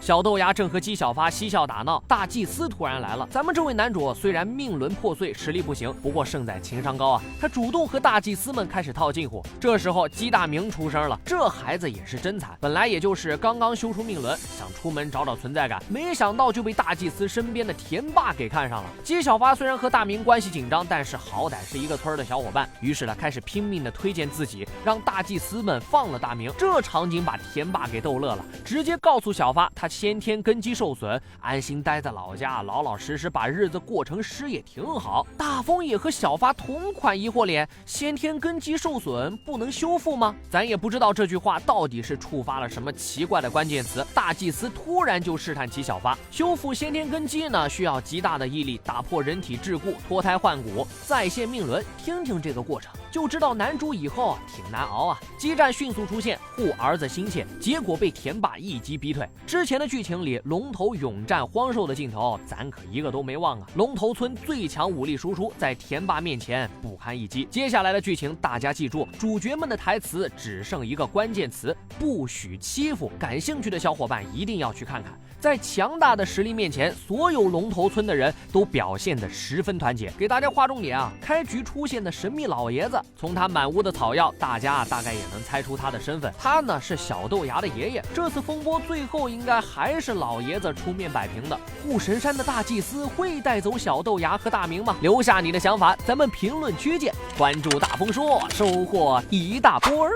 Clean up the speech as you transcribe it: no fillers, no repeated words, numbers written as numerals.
小豆芽正和姬小发嬉笑打闹，大祭司突然来了。咱们这位男主虽然命轮破碎，实力不行，不过胜在情商高啊，他主动和大祭司们开始套近乎。这时候姬大明出声了，这孩子也是真惨，本来也就是刚刚修出命轮，想出门找找存在感，没想到就被大祭司身边的田霸给看上了。姬小发虽然和大明关系紧张，但是好歹是一个村的小伙伴，于是呢开始拼命的推荐自己，让大祭司们放了大明。这场景把田霸给逗乐了，直接告诉小发他先天根基受损，安心待在老家，老老实实把日子过成师也挺好。大风也和小发同款疑惑脸，先天根基受损不能修复吗？咱也不知道这句话到底是触发了什么奇怪的关键词，大祭司突然就试探起小发，修复先天根基呢需要极大的毅力，打破人体桎梏，脱胎换骨，再现命轮。听听这个过程就知道男主以后挺难熬啊。激战迅速出现，护儿子心切，结果被田霸一击逼退。之前的剧情里龙头勇战荒兽的镜头咱可一个都没忘啊，龙头村最强武力输出在田霸面前不堪一击。接下来的剧情大家记住，主角们的台词只剩一个关键词，不许欺负。感兴趣的小伙伴一定要去看看，在强大的实力面前，所有龙头村的人都表现得十分团结。给大家划重点啊，开局出现的神秘老爷子，从他满屋的草药，大家大概也能猜出他的身份，他呢是小豆芽的爷爷。这次风波最后应该还是老爷子出面摆平的。护神山的大祭司会带走小豆芽和大明吗？留下你的想法，咱们评论区见。关注大风说，收获一大波儿。